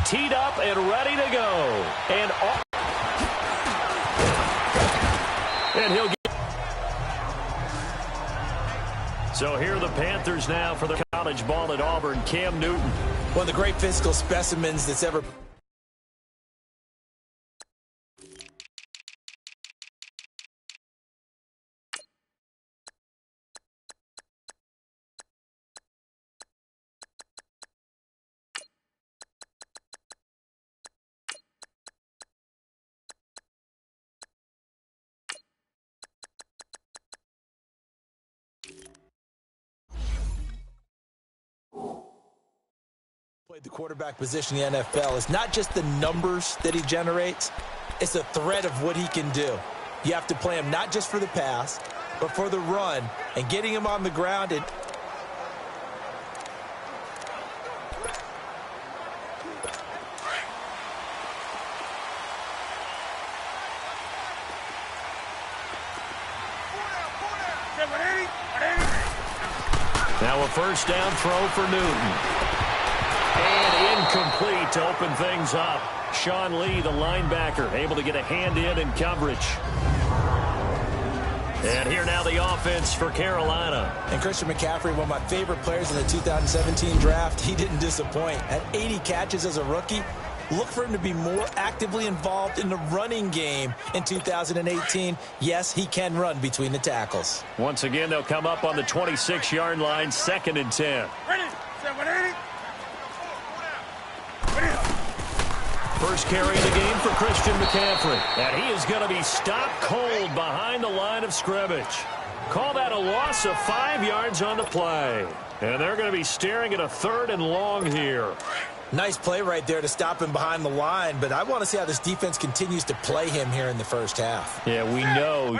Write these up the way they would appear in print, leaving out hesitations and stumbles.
teed up and ready to go. And he'll get. So here are the Panthers now for the college ball at Auburn. Cam Newton. One of the great physical specimens that's ever. Played the quarterback position in the NFL. It's not just the numbers that he generates. It's the threat of what he can do. You have to play him not just for the pass, but for the run and getting him on the ground. And now a first down throw for Newton. And incomplete to open things up. Sean Lee, the linebacker, able to get a hand in coverage. And here now the offense for Carolina. And Christian McCaffrey, one of my favorite players in the 2017 draft, he didn't disappoint. At 80 catches as a rookie, look for him to be more actively involved in the running game in 2018. Yes, he can run between the tackles. Once again, they'll come up on the 26-yard line, 2nd and 10. First carry of the game for Christian McCaffrey. And he is going to be stopped cold behind the line of scrimmage. Call that a loss of 5 yards on the play. And they're going to be staring at a 3rd and long here. Nice play right there to stop him behind the line, but I want to see how this defense continues to play him here in the first half. Yeah, we know.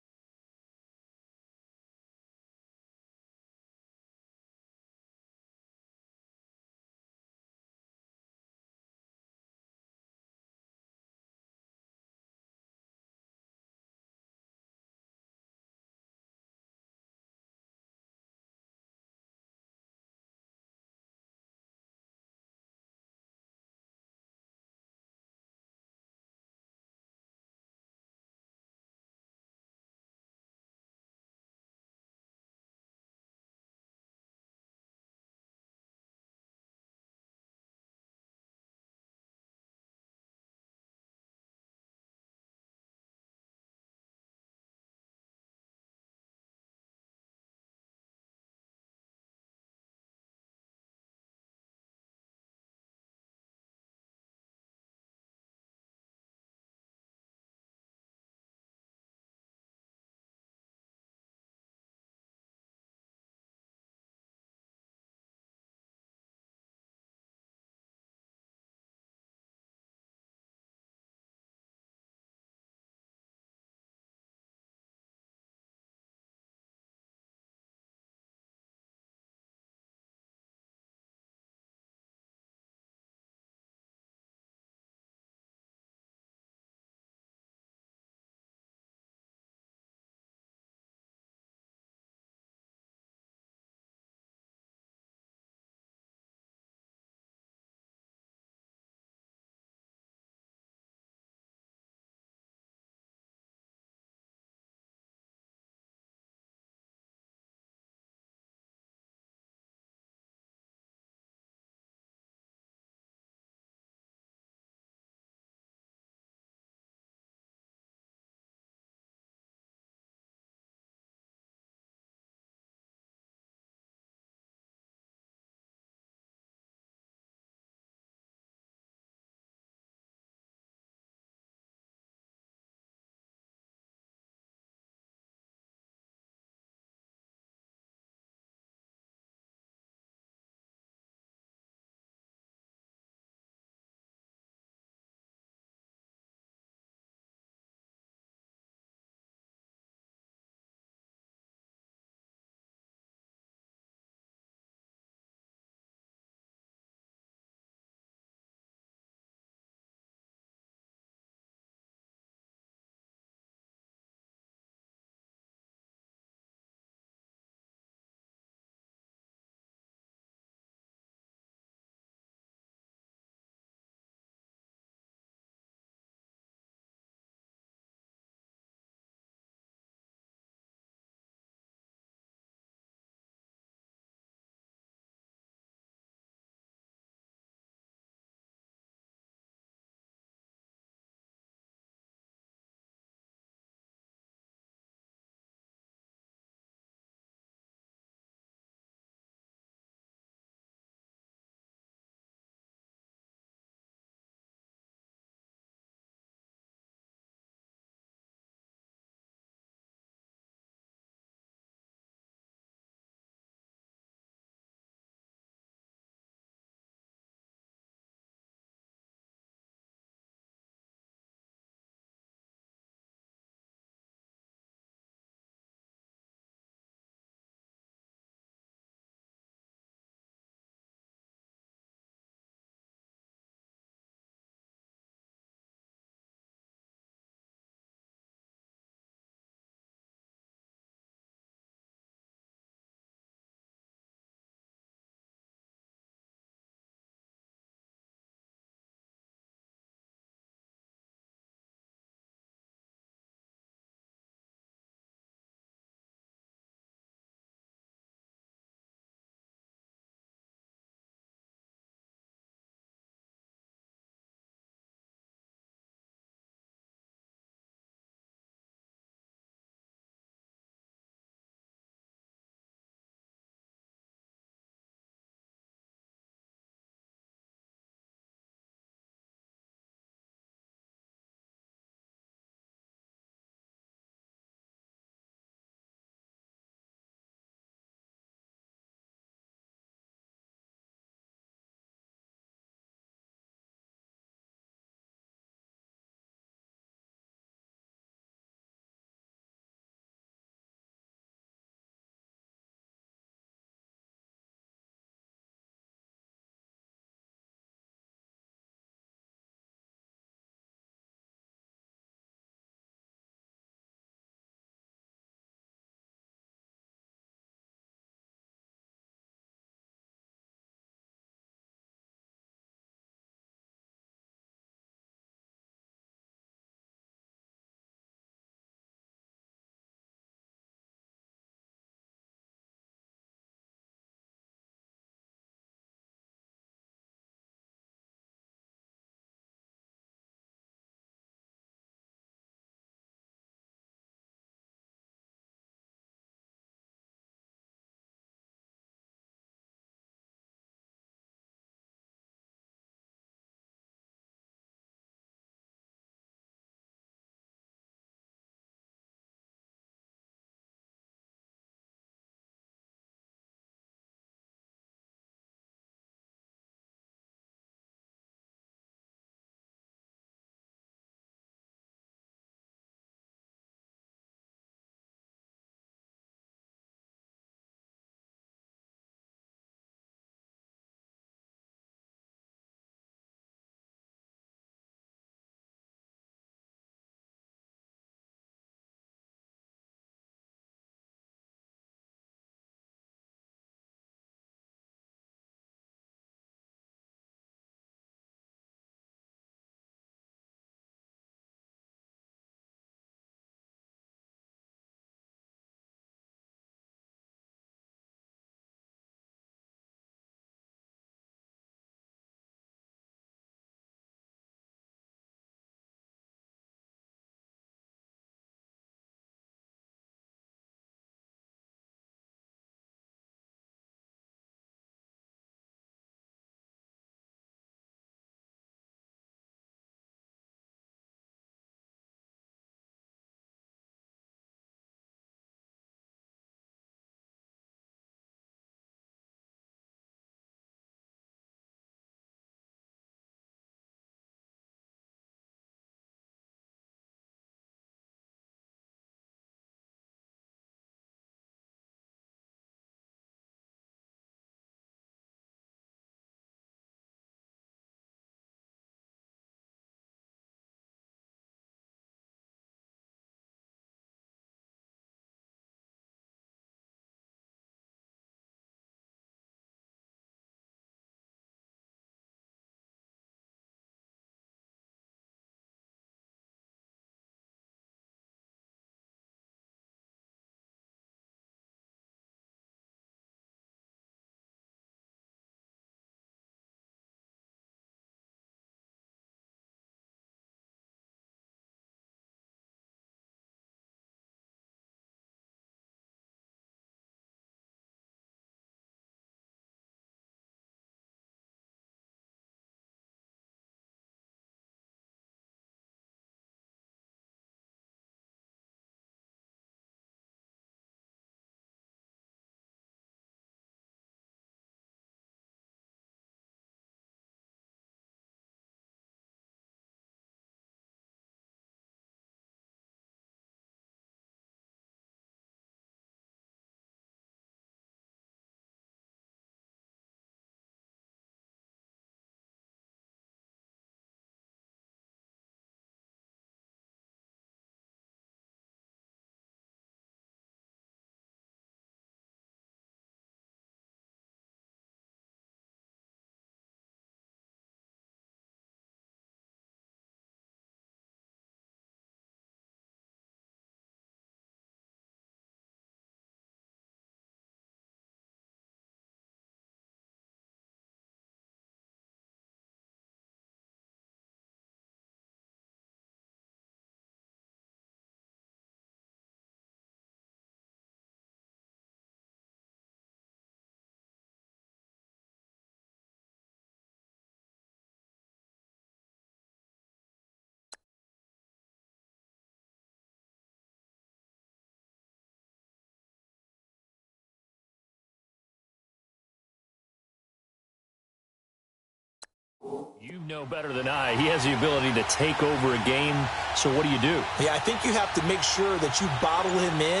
You know better than I. He has the ability to take over a game. So what do you do? Yeah, I think you have to make sure that you bottle him in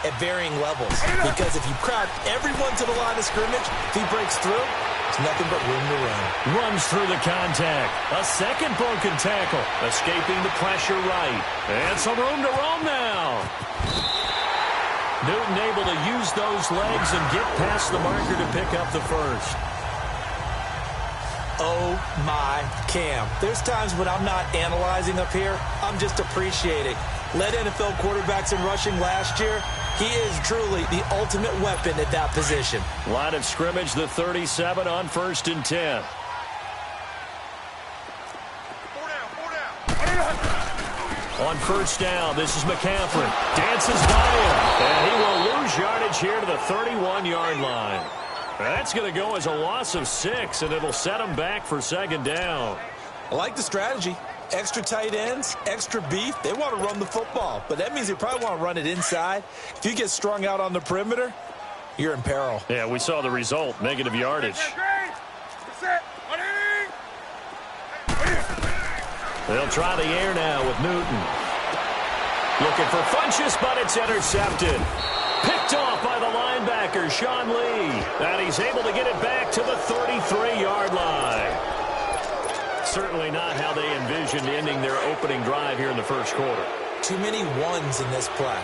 at varying levels. Because if you crowd everyone to the line of scrimmage, if he breaks through, there's nothing but room to run. Runs through the contact. A second broken tackle. Escaping the pressure right. And some room to roam now. Newton able to use those legs and get past the marker to pick up the first. Oh, my Cam. There's times when I'm not analyzing up here. I'm just appreciating. Led NFL quarterbacks in rushing last year. He is truly the ultimate weapon at that position. Line of scrimmage, the 37 on 1st and 10. On 1st down, this is McCaffrey. Dances by him. And he will lose yardage here to the 31-yard line. That's going to go as a loss of 6, and it'll set him back for 2nd down. I like the strategy. Extra tight ends, extra beef. They want to run the football, but that means they probably want to run it inside. If you get strung out on the perimeter, you're in peril. Yeah, we saw the result, negative yardage. They'll try the air now with Newton. Looking for Funchess, but it's intercepted. Picked off by the linebacker, Sean Lee. And he's able to get it back to the 33-yard line. Certainly not how they envisioned ending their opening drive here in the first quarter. Too many ones in this play.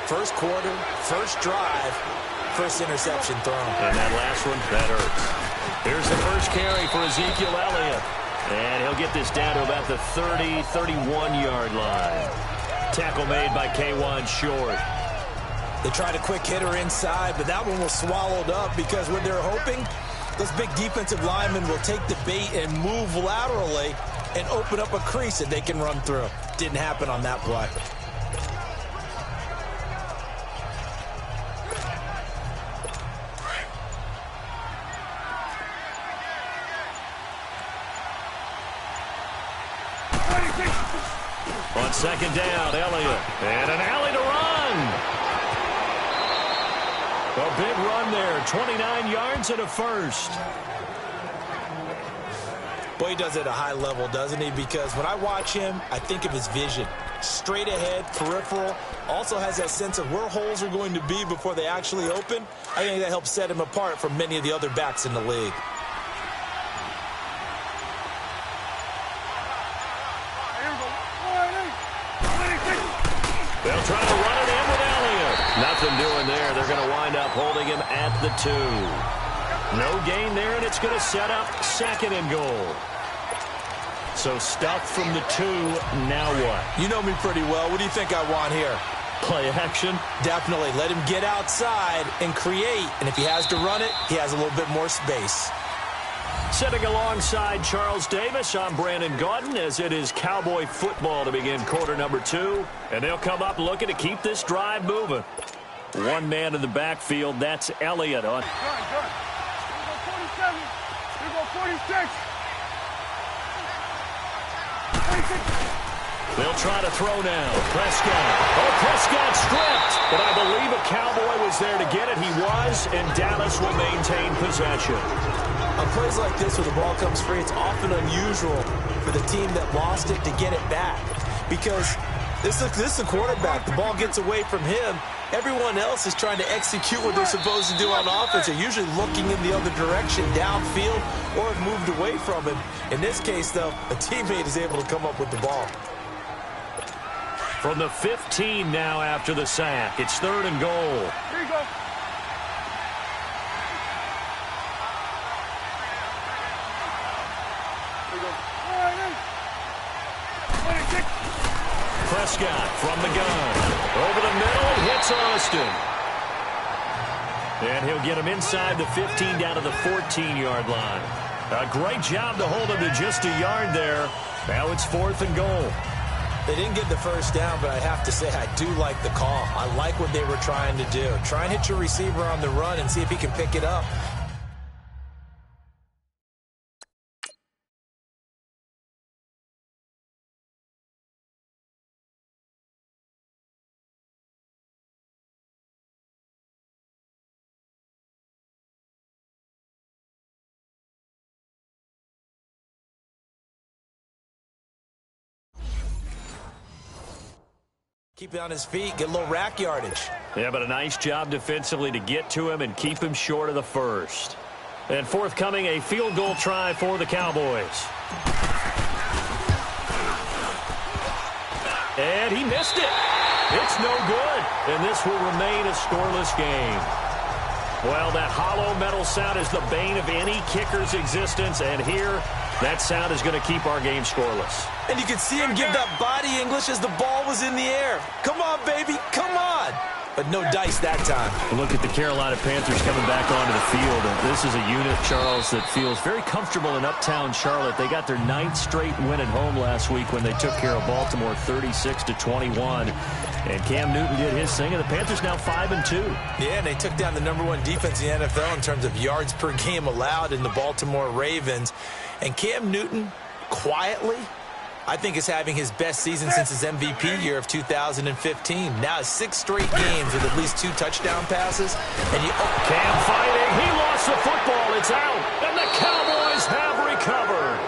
First quarter, first drive, first interception thrown. And that last one, that hurts. Here's the first carry for Ezekiel Elliott. And he'll get this down to about the 30, 31-yard line. Tackle made by K'Wan Short. They tried a quick hitter inside, but that one was swallowed up because what they're hoping, those big defensive linemen will take the bait and move laterally and open up a crease that they can run through. Didn't happen on that play. On 2nd down, Elliott. And an alley to run. A big run there, 29 yards and a first. Boy, he does it at a high level, doesn't he? Because when I watch him, I think of his vision. Straight ahead, peripheral. Also has that sense of where holes are going to be before they actually open. I think that helps set him apart from many of the other backs in the league. They'll try to run it in with Elliott. Nothing doing there. They're going to wind up holding him at the 2. No gain there, and it's going to set up 2nd and goal. So stuffed from the 2, now what? You know me pretty well. What do you think I want here? Play action? Definitely. Let him get outside and create. And if he has to run it, he has a little bit more space. Sitting alongside Charles Davis, I'm Brandon Gaudin as it is Cowboy football to begin quarter number 2. And they'll come up looking to keep this drive moving. One man in the backfield, that's Elliott on. Good. Here go 47. Here go 46. 46. They'll try to throw now. Prescott. Oh, Prescott stripped. But I believe a Cowboy was there to get it. He was, and Dallas will maintain possession. On plays like this where the ball comes free, it's often unusual for the team that lost it to get it back. Because this is a quarterback. The ball gets away from him. Everyone else is trying to execute what they're supposed to do on offense. They're usually looking in the other direction, downfield, or have moved away from him. In this case, though, a teammate is able to come up with the ball. From the 15 now after the sack. It's 3rd and goal. Here you go. Prescott from the gun. Over the middle, hits Austin. And he'll get him inside the 15 down to the 14-yard line. A great job to hold him to just a yard there. Now it's 4th and goal. They didn't get the first down, but I have to say I do like the call. I like what they were trying to do. Try and hit your receiver on the run and see if he can pick it up. Keep it on his feet, get a little rack yardage. Yeah, but a nice job defensively to get to him and keep him short of the first. And forthcoming, a field goal try for the Cowboys. And he missed it. It's no good. And this will remain a scoreless game. Well, that hollow metal sound is the bane of any kicker's existence. And here, that sound is going to keep our game scoreless. And you can see him give that body English as the ball was in the air. Come on, baby, come on. But no dice that time. Look at the Carolina Panthers coming back onto the field. And this is a unit, Charles, that feels very comfortable in uptown Charlotte. They got their 9th straight win at home last week when they took care of Baltimore 36-21. And Cam Newton did his thing, and the Panthers now 5-2. Yeah, and they took down the #1 defense in the NFL in terms of yards per game allowed in the Baltimore Ravens. And Cam Newton, quietly, I think is having his best season since his MVP year of 2015. Now 6 straight games with at least 2 touchdown passes. And Cam fighting. He lost the football. It's out. And the Cowboys have recovered.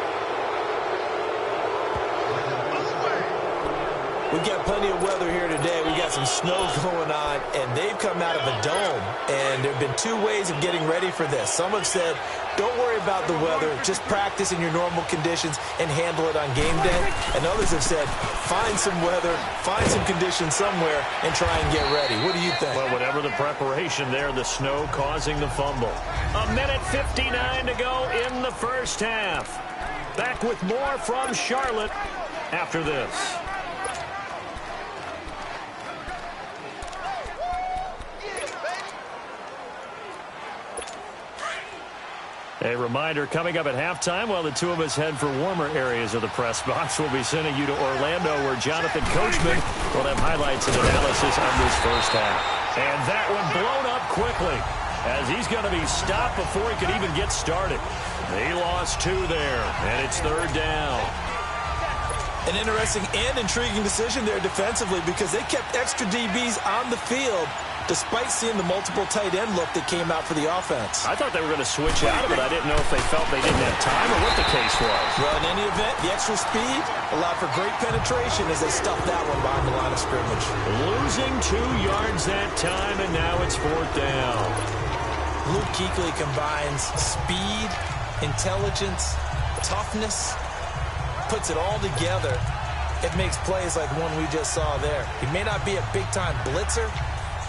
We've got plenty of weather here today. We got some snow going on, and they've come out of a dome. And there have been 2 ways of getting ready for this. Some have said, don't worry about the weather. Just practice in your normal conditions and handle it on game day. And others have said, find some weather, find some conditions somewhere, and try and get ready. What do you think? Well, whatever the preparation there, the snow causing the fumble. 1:59 to go in the first half. Back with more from Charlotte after this. A reminder, coming up at halftime, while the two of us head for warmer areas of the press box, we'll be sending you to Orlando, where Jonathan Coachman will have highlights and analysis on this first half. And that one blown up quickly, as he's going to be stopped before he could even get started. He lost 2 there, and it's 3rd down. An interesting and intriguing decision there defensively, because they kept extra DBs on the field despite seeing the multiple tight end look that came out for the offense. I thought they were going to switch out of it. I didn't know if they felt they didn't have time or what the case was. Well, in any event, the extra speed allowed for great penetration as they stuffed that one behind the line of scrimmage. Losing 2 yards that time, and now it's 4th down. Luke Kuechly combines speed, intelligence, toughness, puts it all together. It makes plays like one we just saw there. He may not be a big-time blitzer,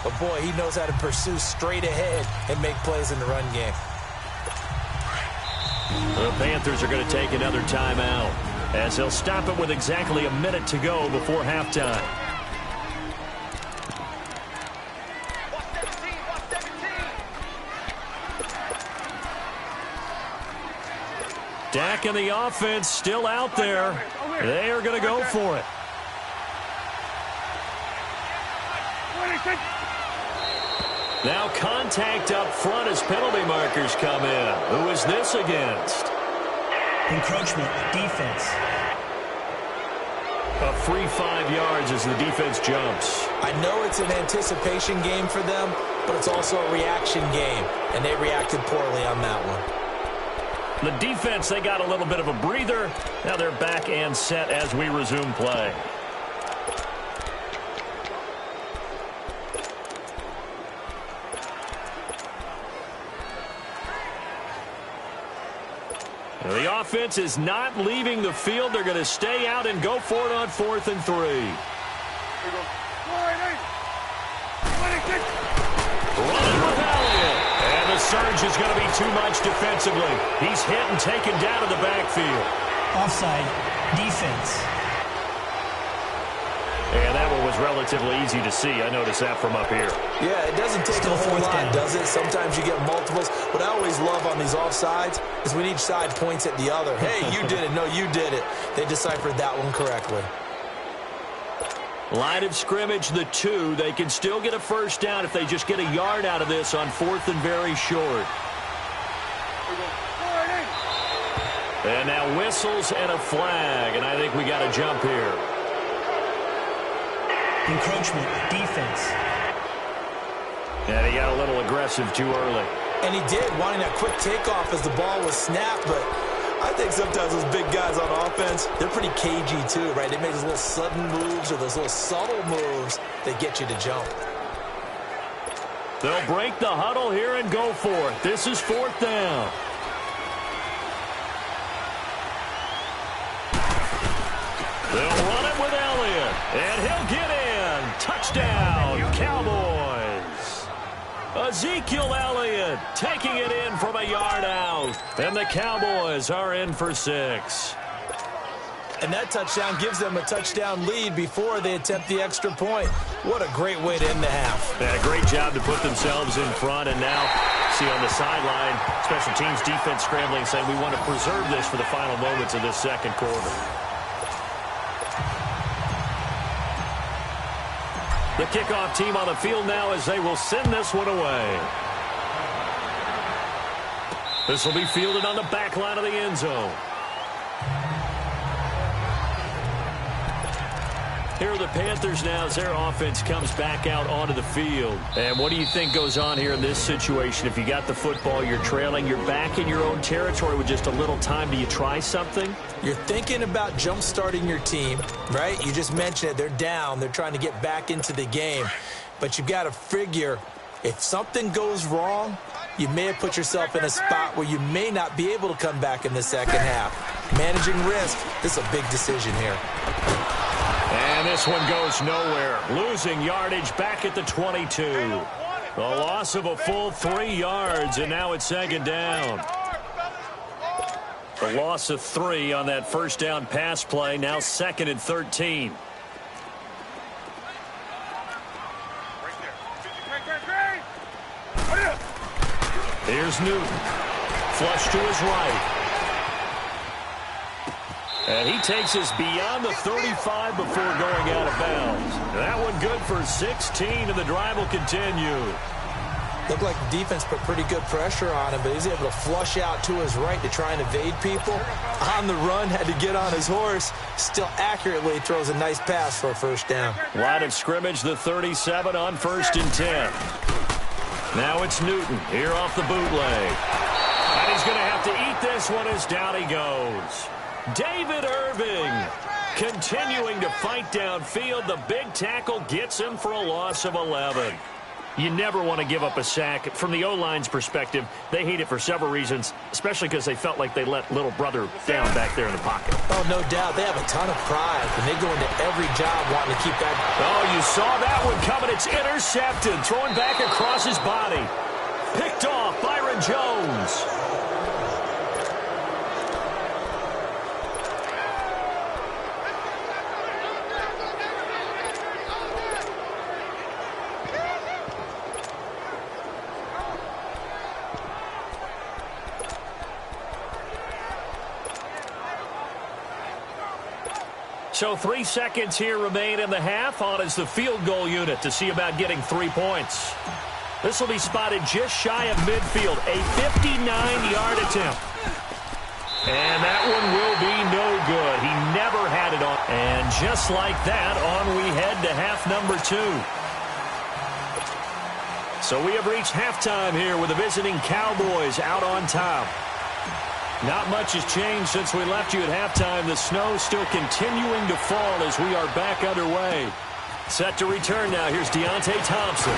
but, boy, he knows how to pursue straight ahead and make plays in the run game. The Panthers are going to take another timeout, as they'll stop it with exactly a minute to go before halftime. Dak and the offense still out there. They are going to go for it. Now contact up front as penalty markers come in. Who is this against? Encroachment, defense. A free 5 yards as the defense jumps. I know it's an anticipation game for them, but it's also a reaction game, and they reacted poorly on that one. The defense, they got a little bit of a breather. Now they're back and set as we resume play. The offense is not leaving the field. They're going to stay out and go for it on 4th and 3. Running with Elliott. And the surge is going to be too much defensively. He's hit and taken down in the backfield. Offside, defense. And that one was relatively easy to see. I noticed that from up here. Yeah, it doesn't take a whole lot, does it? Sometimes you get multiples. What I always love on these offsides is when each side points at the other. Hey, you did it. No, you did it. They deciphered that one correctly. Line of scrimmage, the 2. They can still get a first down if they just get a yard out of this on 4th and very short. And now whistles and a flag, and I think we got a jump here. Encroachment, defense. And he got a little aggressive too early. And he did, wanting that quick takeoff as the ball was snapped, but I think sometimes those big guys on offense, they're pretty cagey too, right? They make those little sudden moves or those little subtle moves that get you to jump. They'll break the huddle here and go for it. This is 4th down. They'll run it with Elliott, and he'll get in. Touchdown, Cowboys. Ezekiel Elliott taking it in from a yard out, and the Cowboys are in for 6. And that touchdown gives them a touchdown lead before they attempt the extra point. What a great way to end the half. Yeah, great job to put themselves in front. And now, see on the sideline, special teams defense scrambling, saying we want to preserve this for the final moments of this second quarter. The kickoff team on the field now as they will send this one away. This will be fielded on the back line of the end zone. Here are the Panthers now as their offense comes back out onto the field. And what do you think goes on here in this situation? If you got the football, you're trailing, you're back in your own territory with just a little time. Do you try something? You're thinking about jump-starting your team, right? You just mentioned it. They're down. They're trying to get back into the game. But you've got to figure if something goes wrong, you may have put yourself in a spot where you may not be able to come back in the second half. Managing risk, this is a big decision here. And this one goes nowhere. Losing yardage back at the 22. The loss of a full 3 yards, and now it's 2nd down. The loss of 3 on that first down pass play, now 2nd and 13. Here's Newton. Flush to his right. And he takes us beyond the 35 before going out of bounds. That one good for 16, and the drive will continue. Looked like the defense put pretty good pressure on him, but he's able to flush out to his right to try and evade people. On the run, had to get on his horse. Still accurately throws a nice pass for a first down. Line of scrimmage, the 37 on 1st and 10. Now it's Newton here off the bootleg. And he's going to have to eat this one as down he goes. David Irving continuing to fight downfield. The big tackle gets him for a loss of 11. You never want to give up a sack. From the O-line's perspective, they hate it for several reasons, especially because they felt like they let little brother down back there in the pocket. Oh, no doubt. They have a ton of pride, and they go into every job wanting to keep that. Oh, you saw that one coming. It's intercepted. Throwing back across his body. Picked off Byron Jones. So 3 seconds here remain in the half. On is the field goal unit to see about getting 3 points. This will be spotted just shy of midfield. A 59-yard attempt. And that one will be no good. He never had it on. And just like that, on we head to half number 2. So we have reached halftime here with the visiting Cowboys out on top. Not much has changed since we left you at halftime. The snow still continuing to fall as we are back underway. Set to return now. Here's Deontay Thompson.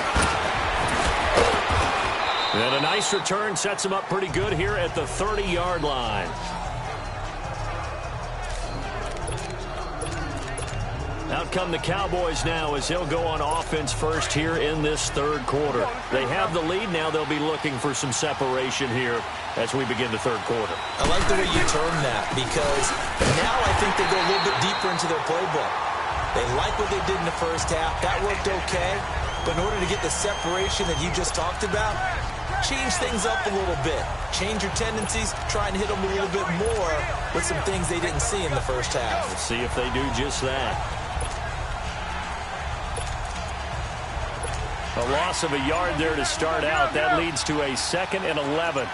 And a nice return sets him up pretty good here at the 30-yard line. Out come the Cowboys now as he'll go on offense first here in this third quarter. They have the lead now. They'll be looking for some separation here as we begin the third quarter. I like the way you term that because now I think they go a little bit deeper into their playbook. They like what they did in the first half. That worked okay. But in order to get the separation that you just talked about, change things up a little bit. Change your tendencies. Try and hit them a little bit more with some things they didn't see in the first half. Let's see if they do just that. A loss of a yard there to start out. That leads to a 2nd and 11.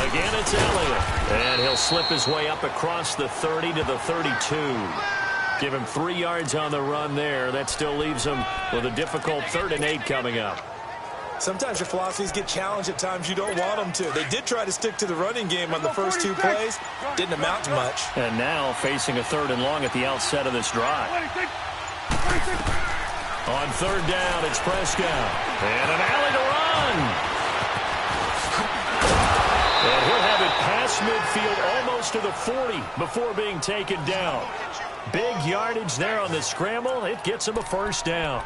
Again, it's Elliott. And he'll slip his way up across the 30 to the 32. Give him 3 yards on the run there. That still leaves him with a difficult 3rd and 8 coming up. Sometimes your philosophies get challenged at times you don't want them to. They did try to stick to the running game on the first 2 plays. Didn't amount to much. And now facing a 3rd and long at the outset of this drive. On 3rd down, it's Prescott. And an alley to run. And he'll have it past midfield almost to the 40 before being taken down. Big yardage there on the scramble. It gets him a 1st down.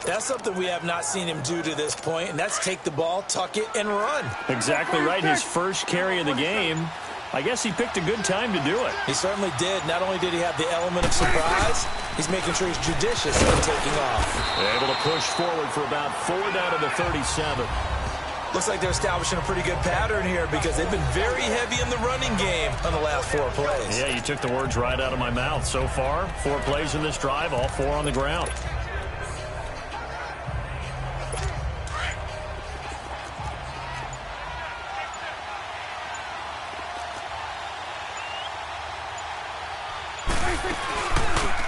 That's something we have not seen him do to this point, and that's take the ball, tuck it, and run. Exactly right. His first carry of the game. I guess he picked a good time to do it. He certainly did. Not only did he have the element of surprise, he's making sure he's judicious in taking off. Able to push forward for about 4 down to the 37. Looks like they're establishing a pretty good pattern here because they've been very heavy in the running game on the last 4 plays. Yeah, you took the words right out of my mouth. So far, 4 plays in this drive, all 4 on the ground.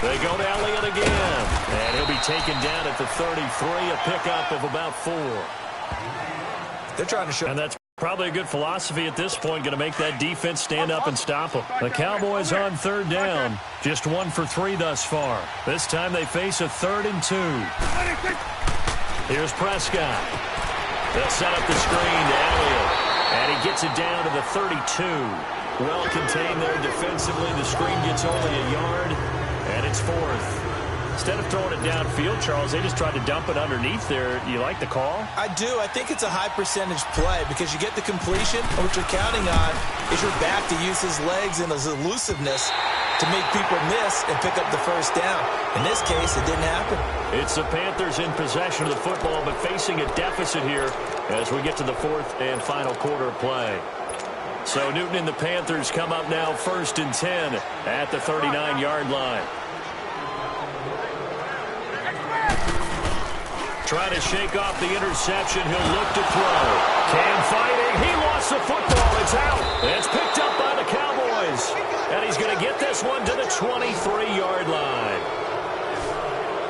They go to Elliott again. And he'll be taken down at the 33, a pickup of about 4. They're trying to show. And that's probably a good philosophy at this point, going to make that defense stand up and stop them. The Cowboys on 3rd down. Just 1 for 3 thus far. This time they face a 3rd and 2. Here's Prescott. They'll set up the screen to Elliott. And he gets it down to the 32. Well contained there defensively. The screen gets only a yard, and it's 4th. Instead of throwing it downfield, Charles, they just tried to dump it underneath there. You like the call? I do. I think it's a high percentage play because you get the completion, and what you're counting on is your back to use his legs and his elusiveness to make people miss and pick up the 1st down. In this case, it didn't happen. It's the Panthers in possession of the football, but facing a deficit here as we get to the 4th and final quarter of play. So Newton and the Panthers come up now 1st and 10 at the 39-yard line. Trying to shake off the interception. He'll look to throw. Cam fighting. He lost the football. It's out. It's picked up by the Cowboys. And he's going to get this one to the 23-yard line.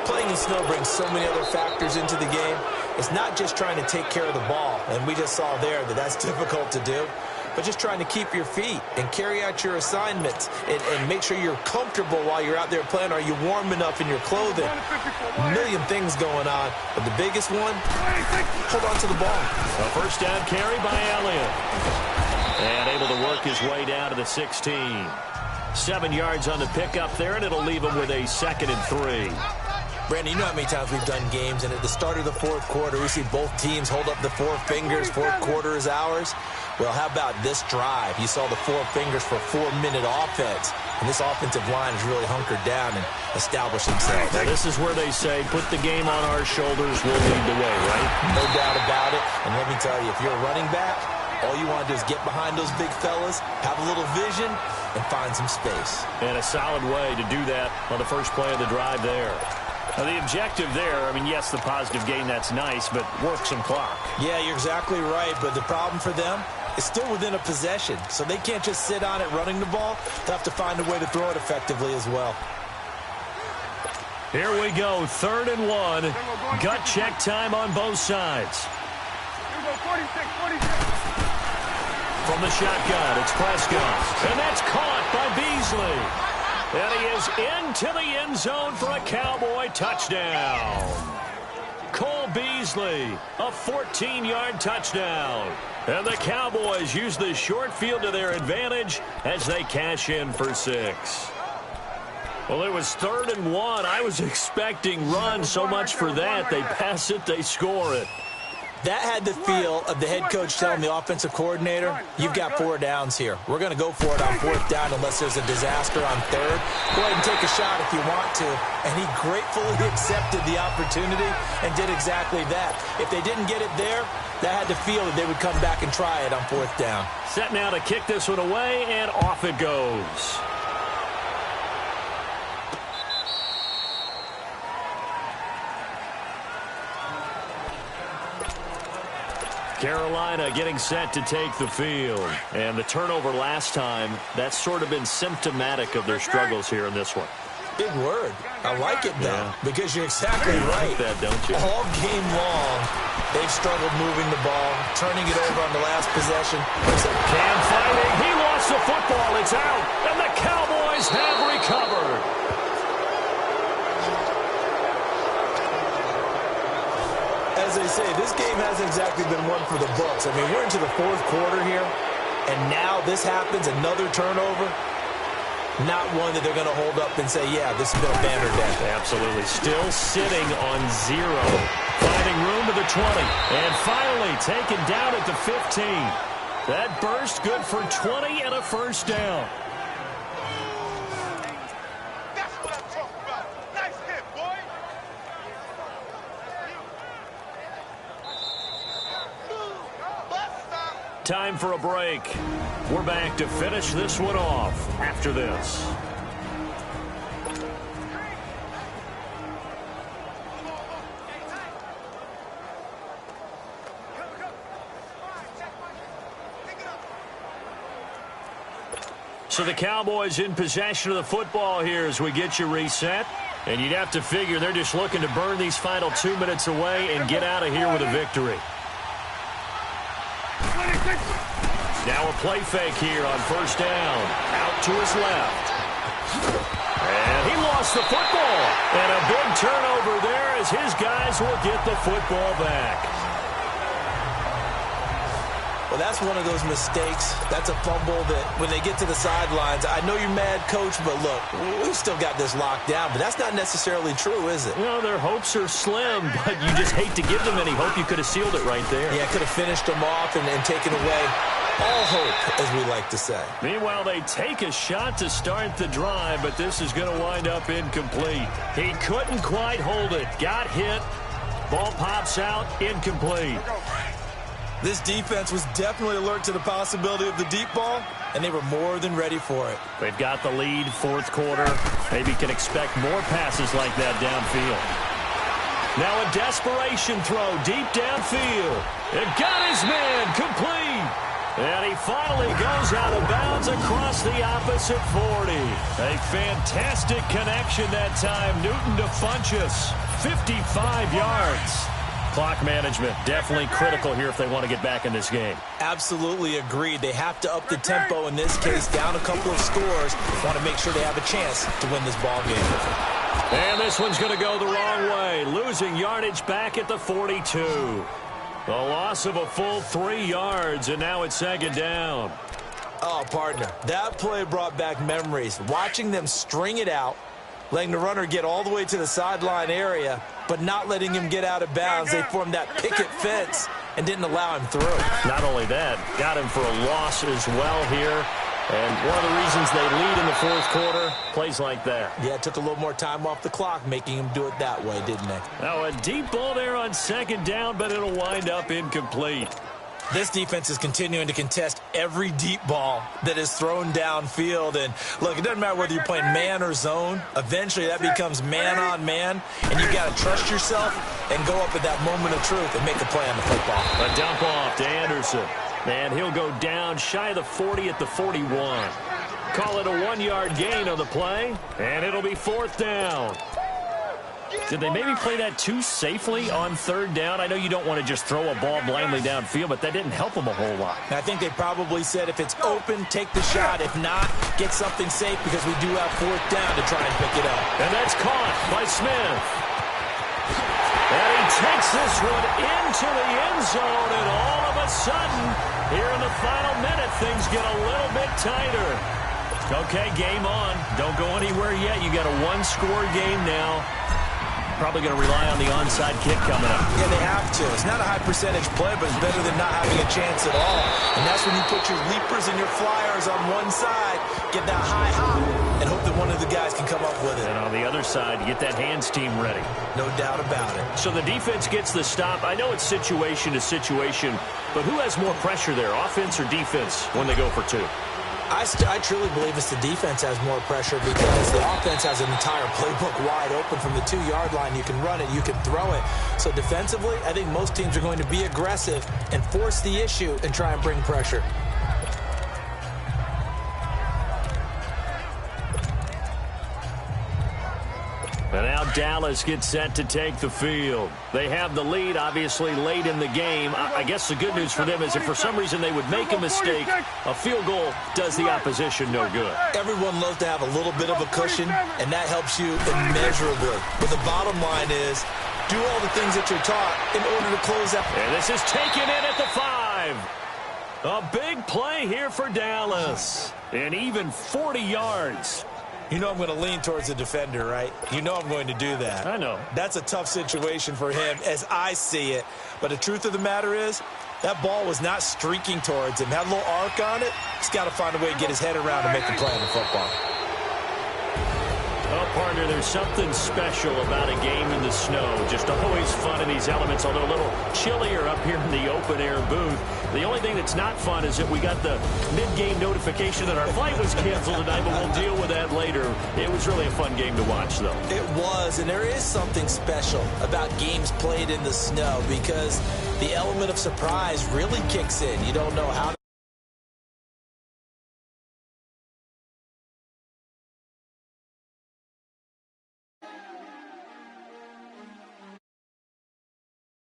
Playing in snow brings so many other factors into the game. It's not just trying to take care of the ball, and we just saw there that that's difficult to do, but just trying to keep your feet and carry out your assignments and make sure you're comfortable while you're out there playing. Are you warm enough in your clothing? A million things going on, but the biggest one, hold on to the ball. A 1st down carry by Elliott. And able to work his way down to the 16. 7 yards on the pickup there, and it'll leave him with a 2nd and 3. Brandon, you know how many times we've done games, and at the start of the 4th quarter, we see both teams hold up the 4 fingers, 4th quarter is ours. Well, how about this drive? You saw the 4 fingers for 4-minute offense, and this offensive line has really hunkered down and established themselves. Now, this is where they say, put the game on our shoulders, we'll lead the way, right? No doubt about it, and let me tell you, if you're a running back, all you want to do is get behind those big fellas, have a little vision, and find some space. And a solid way to do that on the first play of the drive there. Now, the objective there, I mean, yes, the positive gain, that's nice, but work some clock. Yeah, you're exactly right, but the problem for them is still within a possession, so they can't just sit on it running the ball. They'll have to find a way to throw it effectively as well. Here we go, 3rd and 1. Gut check time on both sides. From the shotgun, it's Prescott, and that's caught by Beasley. And he is into the end zone for a Cowboy touchdown. Cole Beasley, a 14-yard touchdown. And the Cowboys use the short field to their advantage as they cash in for 6. Well, it was 3rd and 1. I was expecting run, so much for that. They pass it, they score it. That had the feel of the head coach telling the offensive coordinator, you've got 4 downs here. We're going to go for it on 4th down unless there's a disaster on 3rd. Go ahead and take a shot if you want to. And he gratefully accepted the opportunity and did exactly that. If they didn't get it there, that had the feel that they would come back and try it on 4th down. Set now to kick this one away, and off it goes. Carolina getting set to take the field. And the turnover last time, that's sort of been symptomatic of their struggles here in this one. big word. I like it, though, because you're exactly right. You like that, don't you? All game long, they've struggled moving the ball, turning it over on the last possession. Cam fighting. He lost the football. It's out, and the Cowboys have recovered. As they say, this game hasn't exactly been one for the books. I mean, we're into the fourth quarter here, and now this happens, another turnover. Not one that they're going to hold up and say, yeah, this has been a banner day. Absolutely. Still sitting on 0. Finding room to the 20. And finally taken down at the 15. That burst good for 20 and a first down. That's what I'm talking about. Nice hit, boy. Time for a break. We're back to finish this one off after this. So the Cowboys in possession of the football here as we get you reset. And you'd have to figure they're just looking to burn these final 2 minutes away and get out of here with a victory. Now a play fake here on first down. Out to his left. And he lost the football. And a big turnover there as his guys will get the football back. Well, that's one of those mistakes. That's a fumble that when they get to the sidelines, I know you're mad, Coach, but look, we've still got this locked down. But that's not necessarily true, is it? You know, their hopes are slim, but you just hate to give them any hope. You could have sealed it right there. Yeah, could have finished them off and taken away all hope, as we like to say. Meanwhile, they take a shot to start the drive, but this is going to wind up incomplete. He couldn't quite hold it. Got hit. Ball pops out. Incomplete. This defense was definitely alert to the possibility of the deep ball, and they were more than ready for it. They've got the lead, fourth quarter. Maybe can expect more passes like that downfield. Now a desperation throw deep downfield. It got his man complete. And he finally goes out of bounds across the opposite 40. A fantastic connection that time. Newton to Funchess. 55 yards. Clock management, definitely critical here if they want to get back in this game. Absolutely agreed. They have to up the tempo in this case, down a couple of scores. Want to make sure they have a chance to win this ball game. And this one's going to go the wrong way. Losing yardage back at the 42. A loss of a full 3 yards, and now it's second down. Oh, partner, that play brought back memories. Watching them string it out, letting the runner get all the way to the sideline area, but not letting him get out of bounds. They formed that picket fence and didn't allow him through. Not only that, got him for a loss as well here. And one of the reasons they lead in the fourth quarter, plays like that. Yeah, it took a little more time off the clock, making him do it that way, didn't they? Now a deep ball there on second down, but it'll wind up incomplete. This defense is continuing to contest every deep ball that is thrown downfield. And, look, it doesn't matter whether you're playing man or zone. Eventually, that becomes man-on-man, and you've got to trust yourself and go up at that moment of truth and make a play on the football. A dump off to Anderson. And he'll go down shy of the 40 at the 41. Call it a 1-yard gain on the play, and it'll be fourth down. Did they maybe play that too safely on third down? I know you don't want to just throw a ball blindly downfield, but that didn't help them a whole lot. I think they probably said if it's open, take the shot. If not, get something safe because we do have fourth down to try and pick it up. And that's caught by Smith. And he takes this one into the end zone, and all of a sudden, here in the final minute, things get a little bit tighter. Okay, game on. Don't go anywhere yet. You got a one-score game now. Probably going to rely on the onside kick coming up. Yeah, they have to. It's not a high percentage play, but it's better than not having a chance at all. And that's when you put your leapers and your flyers on one side, get that high hop, and hope that one of the guys can come up with it. And on the other side, you get that hands team ready. No doubt about it. So the defense gets the stop. I know it's situation to situation, but who has more pressure there, offense or defense, when they go for two? I truly believe it's the defense has more pressure because the offense has an entire playbook wide open from the 2-yard line. You can run it, you can throw it. So defensively, I think most teams are going to be aggressive and force the issue and try and bring pressure. Dallas get set to take the field. They have the lead, obviously, late in the game. I guess the good news for them is if for some reason they would make a mistake, a field goal does the opposition no good. Everyone loves to have a little bit of a cushion, and that helps you immeasurably. But the bottom line is, do all the things that you're taught in order to close out. And this is taken in at the 5. A big play here for Dallas. And even 40 yards. You know I'm going to lean towards the defender, right? You know I'm going to do that. I know. That's a tough situation for him as I see it. But the truth of the matter is, that ball was not streaking towards him. Had a little arc on it. He's got to find a way to get his head around and make the play on the football. Well, partner, there's something special about a game in the snow. Just always fun in these elements, although a little chillier up here in the open-air booth. The only thing that's not fun is that we got the mid-game notification that our flight was canceled tonight, but we'll deal with that later. It was really a fun game to watch, though. It was, and there is something special about games played in the snow because the element of surprise really kicks in. You don't know how